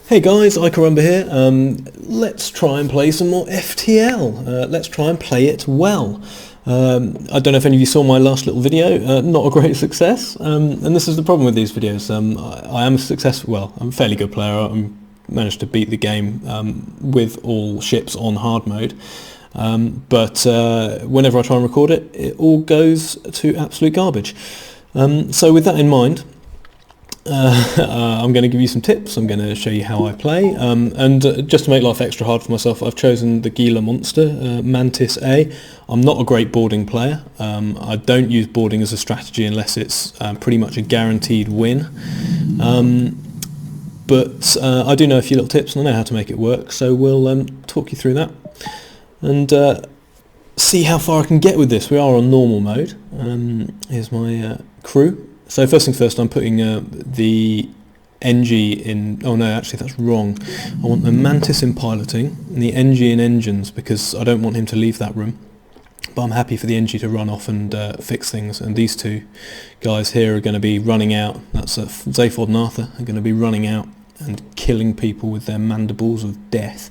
Hey guys, Icarumba here. Let's try and play some more FTL. Let's try and play it well. I don't know if any of you saw my last little video, not a great success, and this is the problem with these videos. I am successful, well, I'm a fairly good player. I managed to beat the game with all ships on hard mode, but whenever I try and record it, it all goes to absolute garbage. So with that in mind, I'm going to give you some tips. I'm going to show you how I play, and just to make life extra hard for myself, I've chosen the Gila monster, Mantis A. I'm not a great boarding player. I don't use boarding as a strategy unless it's pretty much a guaranteed win, but I do know a few little tips and I know how to make it work, so we'll talk you through that and see how far I can get with this. We are on normal mode. Here's my crew. So first things first, I'm putting the NG in, oh no, actually that's wrong. I want the Mantis in piloting and the NG in engines because I don't want him to leave that room. But I'm happy for the NG to run off and fix things, and these two guys here are going to be running out, that's Zaphod and Arthur, are going to be running out and killing people with their mandibles of death.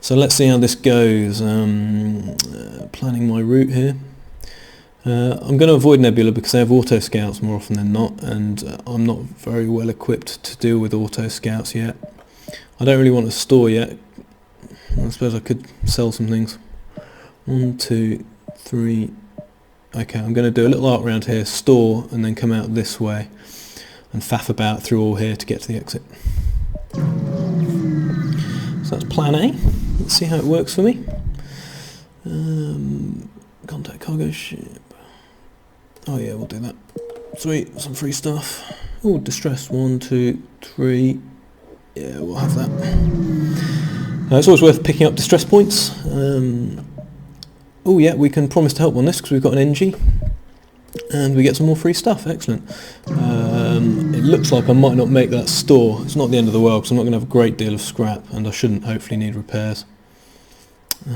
So let's see how this goes. Planning my route here. I'm going to avoid Nebula because they have auto scouts more often than not, and I'm not very well equipped to deal with auto scouts yet. I don't really want to store yet. I suppose I could sell some things. 1, 2, 3. Okay, I'm going to do a little arc round here, store, and then come out this way and faff about through all here to get to the exit. So that's plan A. Let's see how it works for me. Contact cargo ship. Oh yeah, we'll do that. Sweet, some free stuff. Oh, distress, 1, 2, 3. Yeah, we'll have that. It's always worth picking up distress points. Oh yeah, we can promise to help on this because we've got an NG. And we get some more free stuff, excellent. It looks like I might not make that store. It's not the end of the world because I'm not going to have a great deal of scrap, and I shouldn't hopefully need repairs. We've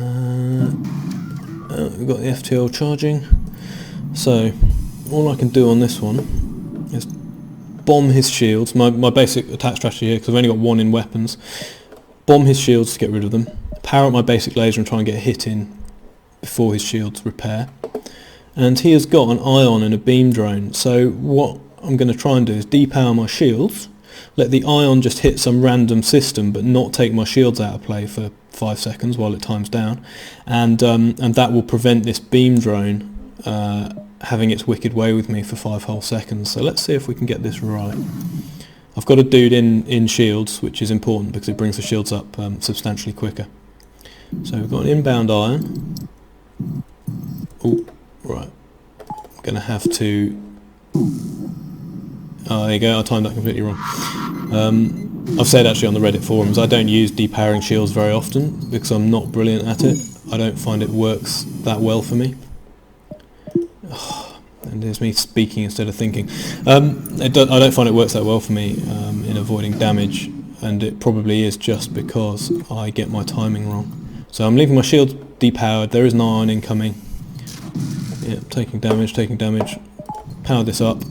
got the FTL charging. So all I can do on this one is bomb his shields. My basic attack strategy here, because I've only got 1 in weapons, bomb his shields to get rid of them, power up my basic laser and try and get a hit in before his shields repair. And he has got an ion and a beam drone, so what I'm going to try and do is depower my shields, let the ion just hit some random system but not take my shields out of play for 5 seconds while it times down, and that will prevent this beam drone having its wicked way with me for 5 whole seconds. So let's see if we can get this right. I've got a dude in shields, which is important because it brings the shields up substantially quicker. So we've got an inbound ion. Oh, right. I'm going to have to... Oh, there you go, I timed that completely wrong. I've said actually on the Reddit forums, I don't use depowering shields very often because I'm not brilliant at it. I don't find it works that well for me. And there's me speaking instead of thinking. I don't find it works that well for me in avoiding damage, and it probably is just because I get my timing wrong. So I'm leaving my shield depowered, there is an ion incoming. Yeah, taking damage. Power this up.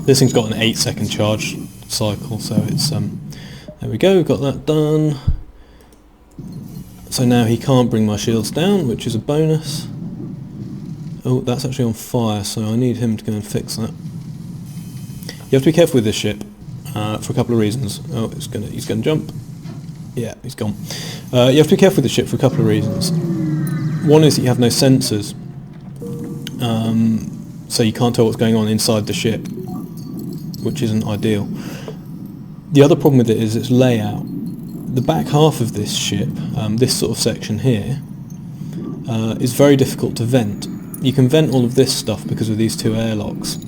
This thing's got an 8-second charge cycle, so it's there we go, got that done. So now he can't bring my shields down, which is a bonus. Oh, that's actually on fire, so I need him to go and fix that. You have to be careful with this ship for a couple of reasons. Oh, he's gonna jump. Yeah, he's gone. You have to be careful with this ship for a couple of reasons. One is that you have no sensors, so you can't tell what's going on inside the ship, which isn't ideal. The other problem with it is its layout. The back half of this ship, this sort of section here, is very difficult to vent. You can vent all of this stuff because of these 2 airlocks,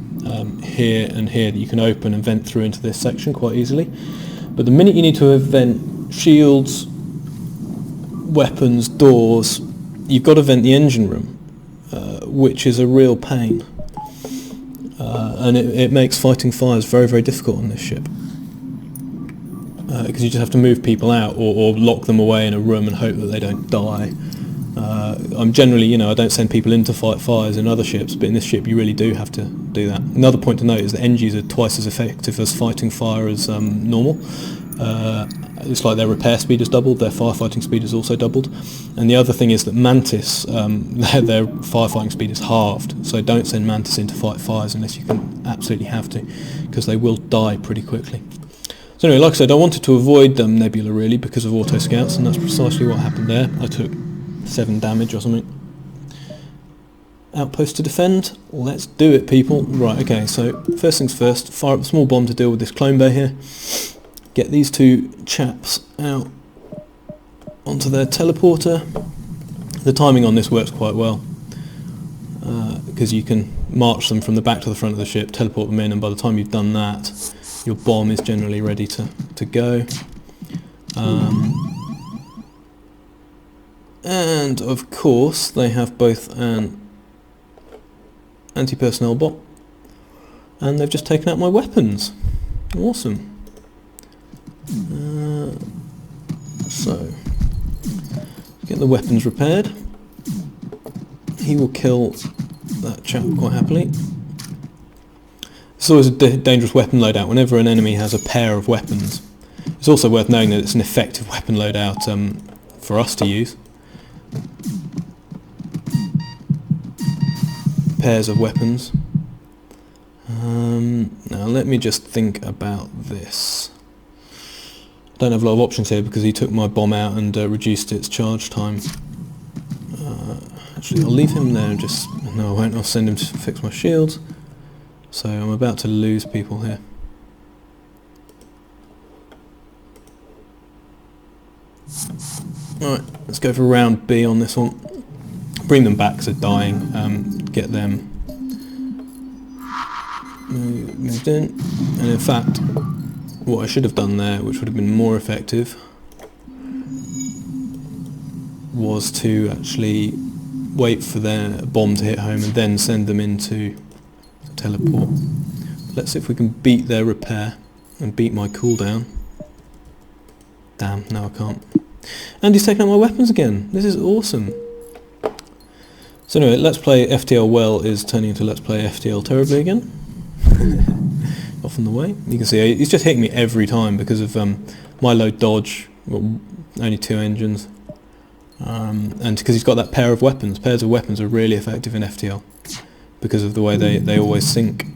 here and here, that you can open and vent through into this section quite easily. But the minute you need to vent shields, weapons, doors, you've got to vent the engine room, which is a real pain. And it makes fighting fires very, very difficult on this ship. Because you just have to move people out or lock them away in a room and hope that they don't die. I'm generally, I don't send people in to fight fires in other ships, but in this ship you really do have to do that. Another point to note is that NGs are twice as effective as fighting fire as normal, it's like their repair speed is doubled, their firefighting speed is also doubled. And the other thing is that Mantis, their firefighting speed is halved, so don't send Mantis in to fight fires unless you can absolutely have to, because they will die pretty quickly. So anyway, like I said, I wanted to avoid Nebula really because of auto scouts, and that's precisely what happened there. I took 7 damage or something. Outpost to defend, let's do it people. Right, okay, so first things first, fire up a small bomb to deal with this clone bay here. Get these 2 chaps out onto their teleporter. The timing on this works quite well, because you can march them from the back to the front of the ship, teleport them in, and by the time you've done that, your bomb is generally ready to go. And of course they have both an anti-personnel bot, and they've just taken out my weapons. Awesome. So get the weapons repaired. He will kill that chap quite happily. It's always a dangerous weapon loadout whenever an enemy has a pair of weapons. It's also worth knowing that it's an effective weapon loadout for us to use. Pairs of weapons. Now let me just think about this. I don't have a lot of options here because he took my bomb out and reduced its charge time. Actually, I'll leave him there and just... No, I won't. I'll send him to fix my shields. So I'm about to lose people here. Alright, let's go for round B on this one. Bring them back because they're dying. Get them moved in. And in fact, what I should have done there, which would have been more effective, was to actually wait for their bomb to hit home and then send them into the teleport. Let's see if we can beat their repair and beat my cooldown. Damn, no I can't. And he's taken out my weapons again. This is awesome. So anyway, Let's Play FTL well is turning into Let's Play FTL terribly again. Off on the way. You can see he's just hitting me every time because of my low dodge, well, only 2 engines, and because he's got that pair of weapons. Pairs of weapons are really effective in FTL because of the way they always sync.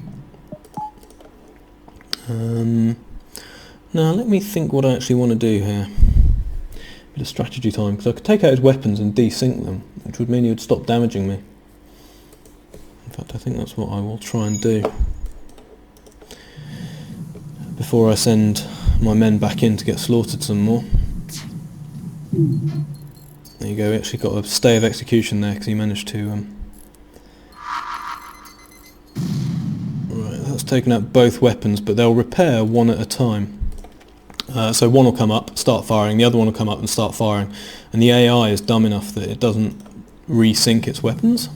Now let me think what I actually want to do here. Bit of strategy time, because I could take out his weapons and desync them, which would mean he would stop damaging me. In fact, I think that's what I will try and do before I send my men back in to get slaughtered some more. There you go, we actually got a stay of execution there because he managed to... Right, that's taken out both weapons, but they'll repair one at a time. So one will come up, start firing, the other one will come up and start firing, and the AI is dumb enough that it doesn't resync its weapons,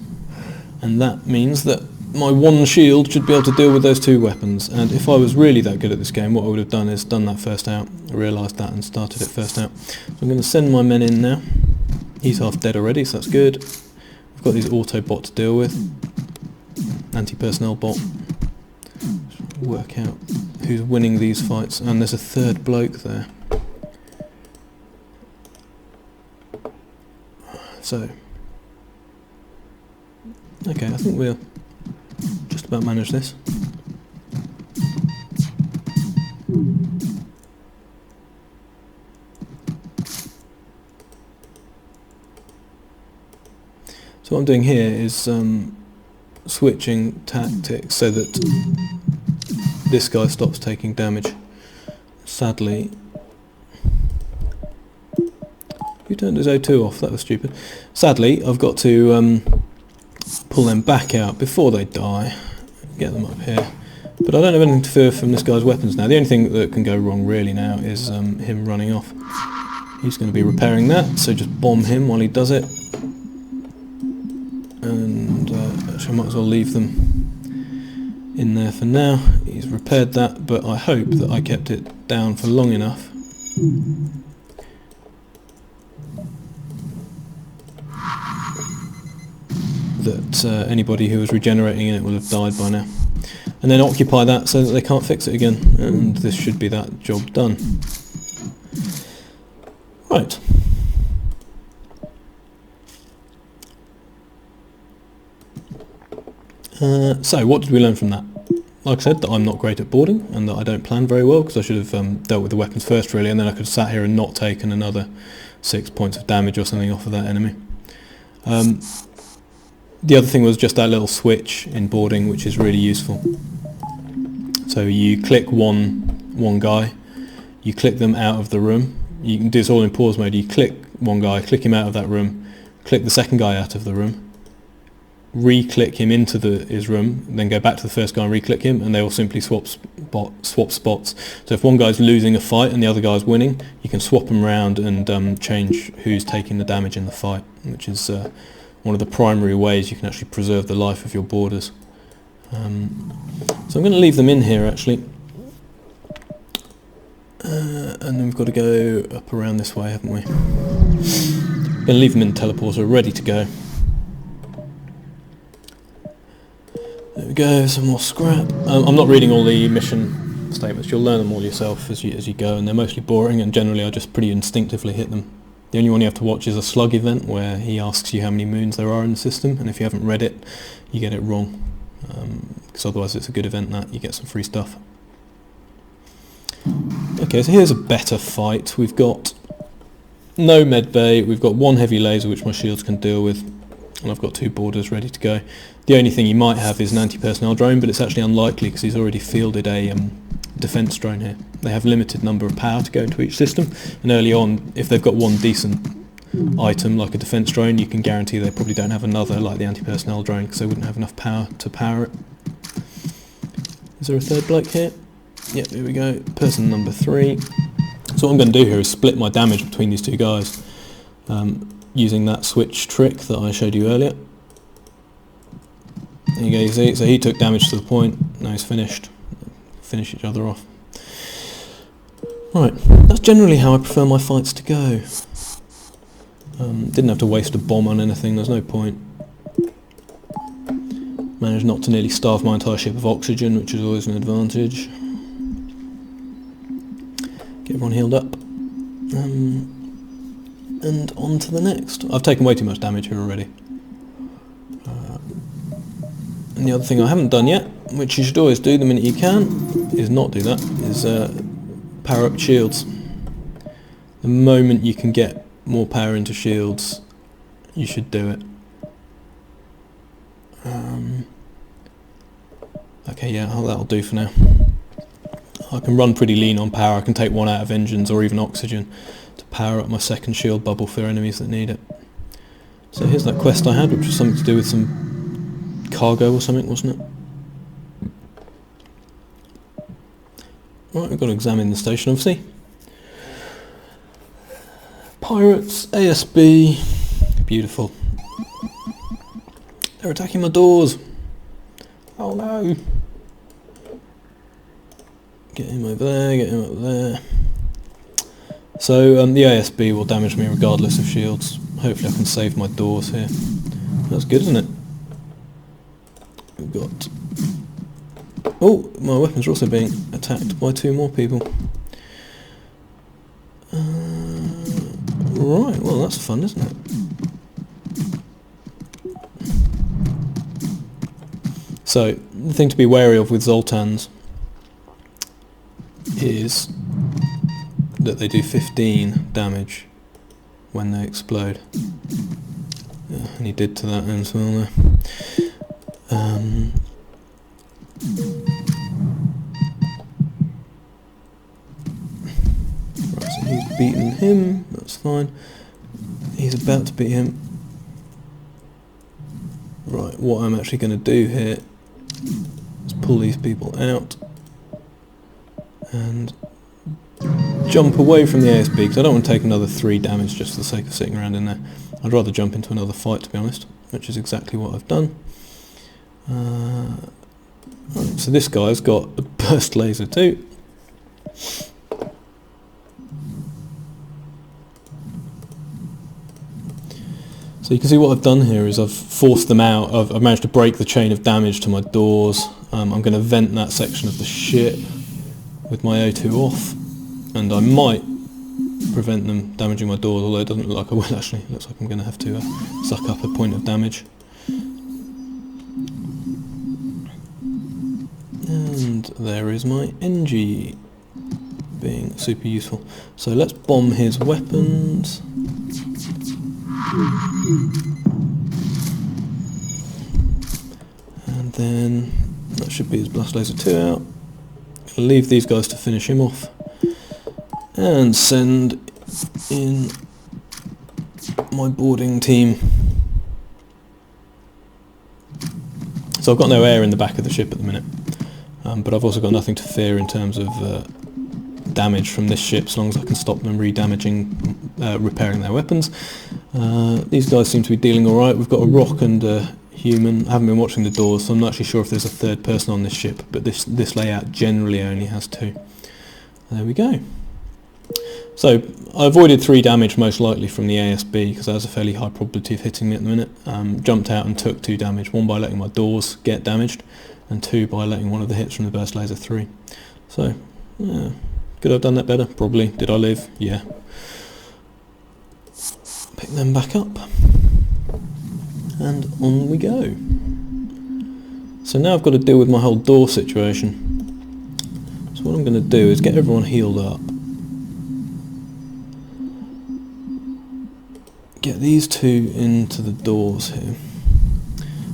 and that means that my one shield should be able to deal with those 2 weapons. And if I was really that good at this game, what I would have done is done that first out. I realised that and started it first out. So I'm going to send my men in now. He's half dead already, so that's good. I've got these auto bot to deal with. Anti-personnel bot. Work out who's winning these fights, and there's a 3rd bloke there. So, okay, I think we'll just about manage this. So what I'm doing here is switching tactics so that this guy stops taking damage. Sadly, who turned his O2 off? That was stupid. Sadly, I've got to pull them back out before they die, get them up here. But I don't have anything to fear from this guy's weapons now. The only thing that can go wrong really now is him running off. He's going to be repairing that, so just bomb him while he does it. And actually I might as well leave them in there for now. He's repaired that, but I hope that I kept it down for long enough that anybody who was regenerating in it will have died by now. And then occupy that so that they can't fix it again, and this should be that job done. Right. So what did we learn from that? Like I said, that I'm not great at boarding and that I don't plan very well, because I should have dealt with the weapons first really, and then I could have sat here and not taken another 6 points of damage or something off of that enemy. The other thing was just that little switch in boarding, which is really useful. So you click one guy, you click them out of the room. You can do this all in pause mode. You click one guy, click him out of that room, click the second guy out of the room, re-click him into his room, then go back to the first guy and re-click him, and they all simply swap spots. So if one guy's losing a fight and the other guy's winning, you can swap them around and change who's taking the damage in the fight, which is one of the primary ways you can actually preserve the life of your boarders. So I'm going to leave them in here actually, and then we've got to go up around this way, haven't we? I'm going to leave them in the teleporter ready to go. There we go, some more scrap. I'm not reading all the mission statements, you'll learn them all yourself as you go, and they're mostly boring, and generally I just pretty instinctively hit them. The only one you have to watch is a slug event, where he asks you how many moons there are in the system, and if you haven't read it, you get it wrong. Because otherwise it's a good event that you get some free stuff. Okay, so here's a better fight. We've got no med bay, we've got one heavy laser which my shields can deal with, and I've got two boarders ready to go. The only thing you might have is an anti-personnel drone, but it's actually unlikely because he's already fielded a defence drone here. They have limited number of power to go into each system, and early on, if they've got one decent item like a defence drone, you can guarantee they probably don't have another like the anti-personnel drone, because they wouldn't have enough power to power it. Is there a third bloke here? Yep, here we go, person number 3. So what I'm going to do here is split my damage between these two guys, using that switch trick that I showed you earlier. There you go, you see, so he took damage to the point, now he's finished. Finish each other off. Right, that's generally how I prefer my fights to go. Didn't have to waste a bomb on anything, there's no point. Managed not to nearly starve my entire ship of oxygen, which is always an advantage. Get everyone healed up. And on to the next. I've taken way too much damage here already. And the other thing I haven't done yet, which you should always do the minute you can, is not do that, is power up shields. The moment you can get more power into shields, you should do it. Okay, yeah, that'll do for now. I can run pretty lean on power. I can take one out of engines or even oxygen to power up my second shield bubble for enemies that need it. So here's that quest I had, which was something to do with some cargo or something, wasn't it? Right, we've got to examine the station, obviously. Pirates, ASB, beautiful. They're attacking my doors. Oh no. Get him over there, get him up there. So the ASB will damage me regardless of shields. Hopefully I can save my doors here. That's good, isn't it? We've got... Oh, my weapons are also being attacked by 2 more people. Right, well that's fun, isn't it? So, the thing to be wary of with Zoltans is that they do 15 damage when they explode. Yeah, and he did to that as well there. Right, so he's beaten him, that's fine. He's about to beat him. Right, what I'm actually going to do here is pull these people out and jump away from the ASB, because I don't want to take another 3 damage just for the sake of sitting around in there. I'd rather jump into another fight, to be honest, which is exactly what I've done. Right, so this guy's got a burst laser too. So you can see what I've done here is I've forced them out. I've managed to break the chain of damage to my doors. I'm going to vent that section of the ship with my O2 off, and I might prevent them damaging my doors, although it doesn't look like I will actually. It looks like I'm going to have to suck up a point of damage. And there is my NG being super useful. So let's bomb his weapons. And then that should be his blast laser 2 out. I'll leave these guys to finish him off. And send in my boarding team. So I've got no air in the back of the ship at the minute. But I've also got nothing to fear in terms of damage from this ship, as long as I can stop them re-damaging, repairing their weapons. These guys seem to be dealing alright. We've got a rock and a human. I haven't been watching the doors, so I'm not actually sure if there's a third person on this ship, but this layout generally only has 2. There we go. So I avoided 3 damage most likely from the ASB, because that has a fairly high probability of hitting me at the minute. Jumped out and took 2 damage, 1 by letting my doors get damaged, and 2 by letting one of the hits from the burst laser 3. So, could I have done that better? Probably. Did I live? Yeah. Pick them back up. And on we go. So now I've got to deal with my whole door situation. So what I'm going to do is get everyone healed up. Get these 2 into the doors here.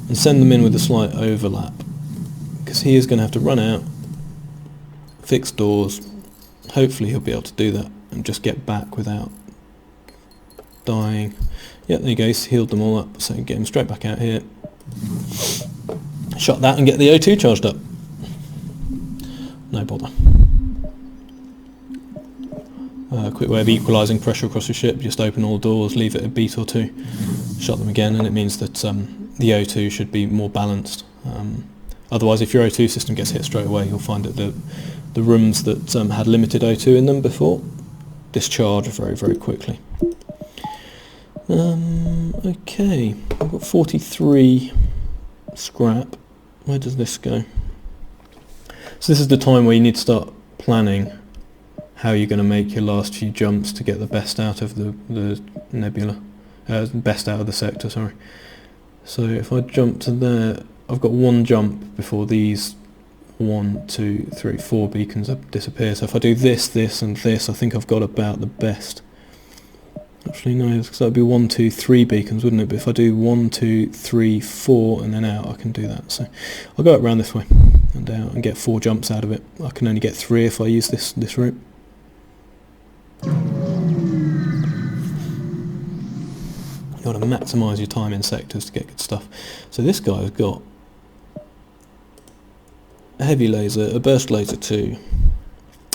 And send them in with a slight overlap. Because he is going to have to run out, fix doors. Hopefully he'll be able to do that and just get back without dying. Yeah, there you go, he's healed them all up, so get him straight back out here. Shut that and get the O2 charged up. No bother. Quick way of equalising pressure across the ship, just open all doors, leave it a beat or 2, shut them again, and it means that the O2 should be more balanced. Otherwise, if your O2 system gets hit straight away, you'll find that the rooms that had limited O2 in them before discharge very, very quickly. Okay, I've got 43 scrap. Where does this go? So this is the time where you need to start planning how you're going to make your last few jumps to get the best out of the nebula, best out of the sector, sorry. So if I jump to there, I've got 1 jump before these 1, 2, 3, 4 beacons disappear. So if I do this, this and this, I think I've got about the best. Actually no, because that would be 1, 2, 3 beacons, wouldn't it? But if I do 1, 2, 3, 4 and then out, I can do that. So I'll go around this way and out and get 4 jumps out of it. I can only get 3 if I use this route. You've got to maximise your time in sectors to get good stuff. So this guy's got a heavy laser, a burst laser 2,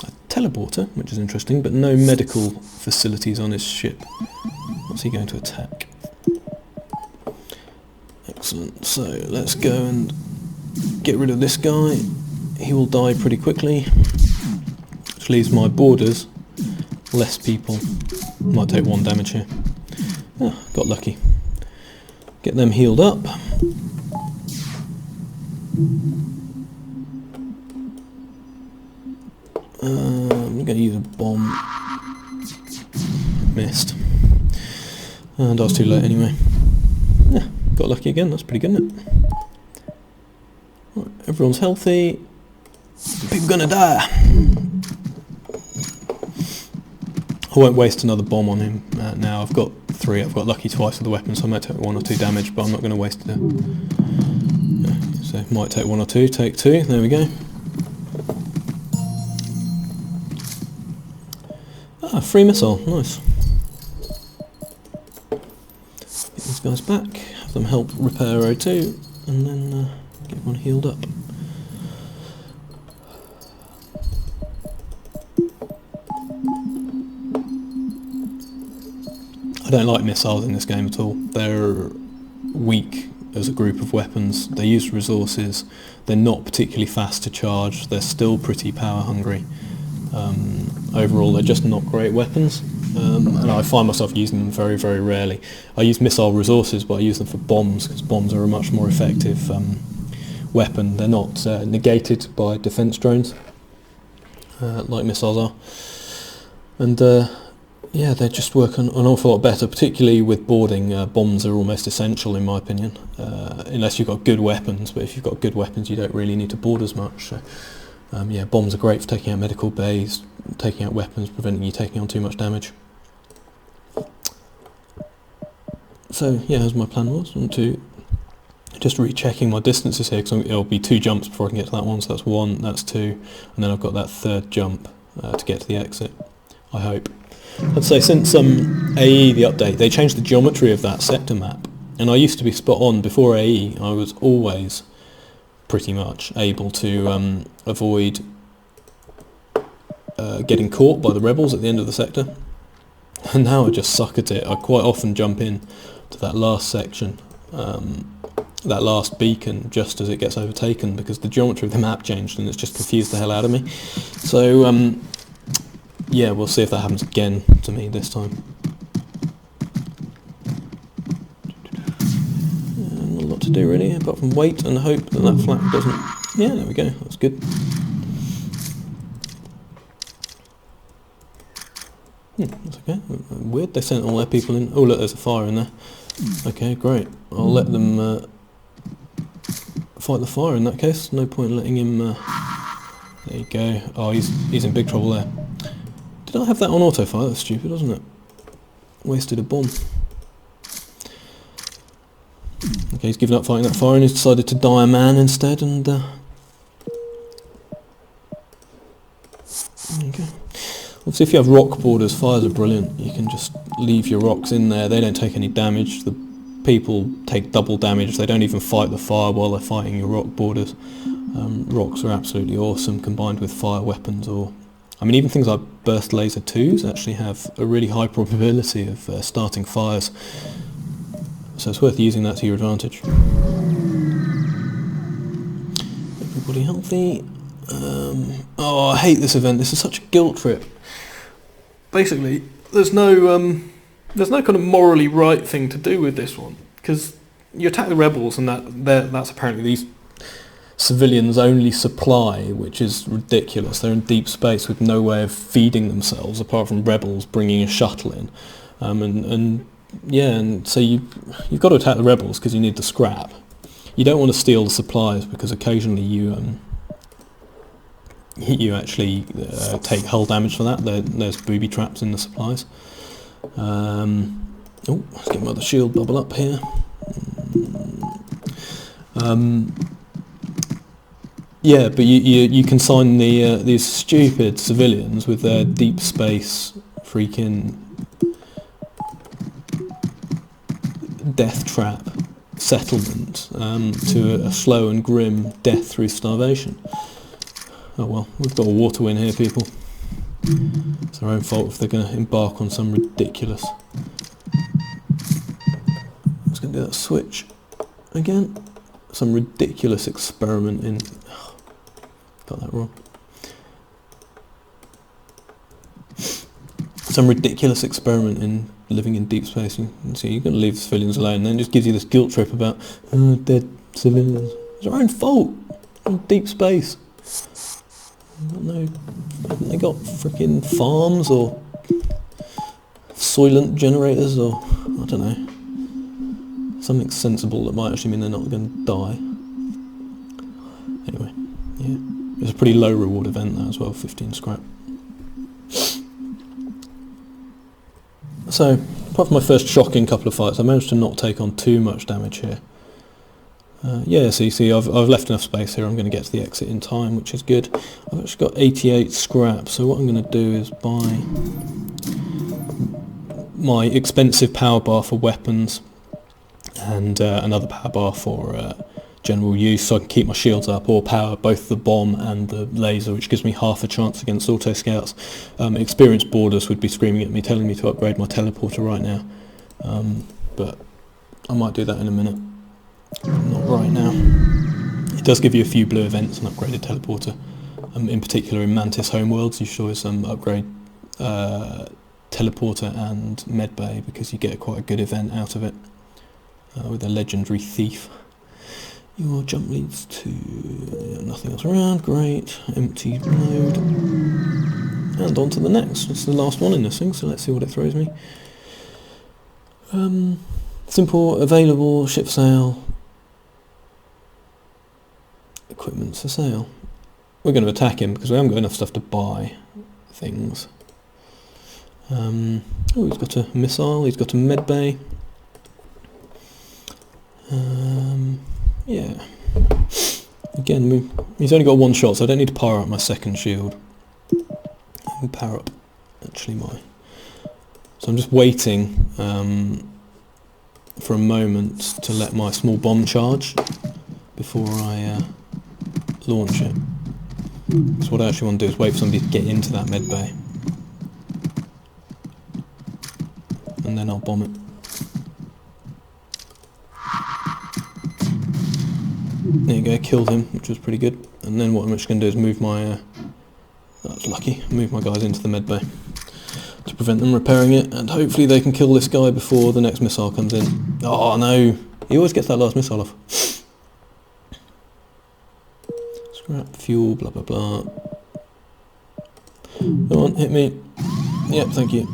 a teleporter, which is interesting, but no medical facilities on his ship. What's he going to attack? Excellent, so let's go and get rid of this guy. He will die pretty quickly, which leaves my boarders less people. Might take 1 damage here. Oh, got lucky. Get them healed up. I'm going to use a bomb. Missed. And I was too late anyway. Yeah, got lucky again, that's pretty good, isn't it? Right, everyone's healthy. People gonna die. I won't waste another bomb on him now. I've got 3. I've got lucky twice with the weapon, so I might take 1 or 2 damage, but I'm not going to waste it. Yeah, so might take 1 or 2, take 2, there we go. Ah, free missile, nice. Get these guys back, have them help repair O2, and then get one healed up. I don't like missiles in this game at all. They're weak as a group of weapons. They use resources. They're not particularly fast to charge. They're still pretty power hungry. Overall, they're just not great weapons. And I find myself using them very, very rarely. I use missile resources, but I use them for bombs, because bombs are a much more effective weapon. They're not negated by defense drones, like missiles are. And yeah, they just work an awful lot better, particularly with boarding. Bombs are almost essential in my opinion, unless you've got good weapons, but if you've got good weapons you don't really need to board as much. So, yeah, bombs are great for taking out medical bays, taking out weapons, preventing you taking on too much damage. So yeah, as my plan was, to just rechecking my distances here, because it'll be 2 jumps before I can get to that one, so that's 1, that's 2, and then I've got that 3rd jump to get to the exit, I hope. I'd say since AE, the update, they changed the geometry of that sector map, and I used to be spot on. Before AE, I was always pretty much able to avoid getting caught by the rebels at the end of the sector, and now I just suck at it. I quite often jump in to that last section, that last beacon, just as it gets overtaken, because the geometry of the map changed and it's just confused the hell out of me. So yeah, we'll see if that happens again to me this time. Not a lot to do really, apart from wait and hope that that flak doesn't... Yeah, there we go, that's good. That's okay. Weird, they sent all their people in. Oh look, there's a fire in there. Okay, great. I'll let them fight the fire in that case. No point in letting him... there you go. Oh, he's in big trouble there. Did I have that on auto-fire? That's stupid, wasn't it? Wasted a bomb. Okay, he's given up fighting that fire and he's decided to die a man instead, and there you go. Obviously if you have rock borders, fires are brilliant. You can just leave your rocks in there, they don't take any damage. The people take double damage, they don't even fight the fire while they're fighting your rock borders. Rocks are absolutely awesome combined with fire weapons, or... I mean, even things like burst laser 2s actually have a really high probability of starting fires. So it's worth using that to your advantage. Everybody healthy. Oh, I hate this event. This is such a guilt trip. Basically, there's no kind of morally right thing to do with this one, because you attack the rebels, and that's apparently these civilians' only supply, which is ridiculous. They're in deep space with no way of feeding themselves apart from rebels bringing a shuttle in, and so you've got to attack the rebels because you need the scrap. You don't want to steal the supplies because occasionally you actually take hull damage for that. There's booby traps in the supplies. Oh, let's get my other shield bubble up here. Yeah, but you consign these stupid civilians with their deep space freaking death trap settlement to a slow and grim death through starvation. Oh well, we've got a war to win here, people. It's their own fault if they're going to embark on some ridiculous... I'm just going to do that switch again. Some ridiculous experiment in... Got that wrong. Some ridiculous experiment in living in deep space. You see, you're going to leave the civilians alone, and then it just gives you this guilt trip about dead civilians. It's their own fault. In deep space. Haven't they got freaking farms or soylent generators, or I don't know, something sensible that might actually mean they're not going to die. Anyway, yeah. It's a pretty low reward event that as well, 15 scrap. So, apart from my first shocking couple of fights, I managed to not take on too much damage here. Yeah, so you see I've left enough space here, I'm going to get to the exit in time, which is good. I've actually got 88 scrap, so what I'm going to do is buy my expensive power bar for weapons and another power bar for general use, so I can keep my shields up or power both the bomb and the laser, which gives me half a chance against auto scouts. Experienced boarders would be screaming at me, telling me to upgrade my teleporter right now, but I might do that in a minute. Not right now. It does give you a few blue events, an upgraded teleporter. In particular in Mantis homeworlds you should always upgrade teleporter and medbay, because you get quite a good event out of it with a legendary thief. Your jump leads to nothing else around, great. Empty load. and on to the next. It's the last one in this thing, so let's see what it throws me. Simple, available, ship for sale, equipment for sale. We're going to attack him because we haven't got enough stuff to buy things. Oh, he's got a missile, he's got a med bay. Yeah. Again, he's only got one shot, so I don't need to power up my second shield. I can power up, actually, So I'm just waiting for a moment to let my small bomb charge before I launch it. So what I actually want to do is wait for somebody to get into that med bay. And then I'll bomb it. There you go, killed him, which was pretty good. And then what I'm just going to do is move my... that was lucky, move my guys into the med bay to prevent them repairing it, and hopefully they can kill this guy before the next missile comes in. Oh no, he always gets that last missile off. Scrap, fuel, blah blah blah. Come on, hit me. Yep, thank you.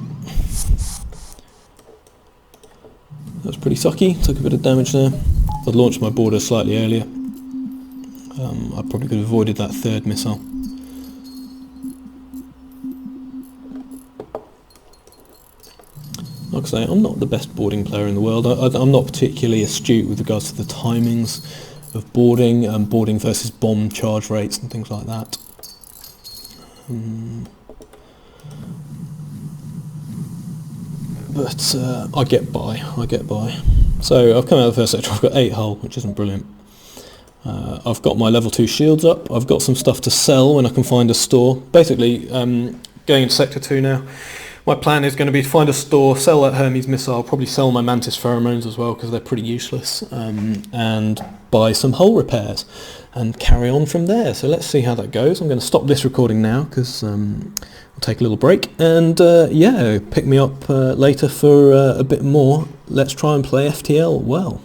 That was pretty sucky, took a bit of damage there. If I'd launched my boarder slightly earlier, I probably could have avoided that third missile. Like I say, I'm not the best boarding player in the world. I'm not particularly astute with regards to the timings of boarding, boarding versus bomb charge rates and things like that. But I get by. So I've come out of the first sector, I've got 8 hull, which isn't brilliant. I've got my level 2 shields up, I've got some stuff to sell when I can find a store. Basically, going into sector 2 now, my plan is going to be to find a store, sell that Hermes missile, probably sell my Mantis pheromones as well because they're pretty useless, and buy some hull repairs and carry on from there. So let's see how that goes. I'm going to stop this recording now because we'll take a little break, and yeah, pick me up later for a bit more. Let's try and play FTL well.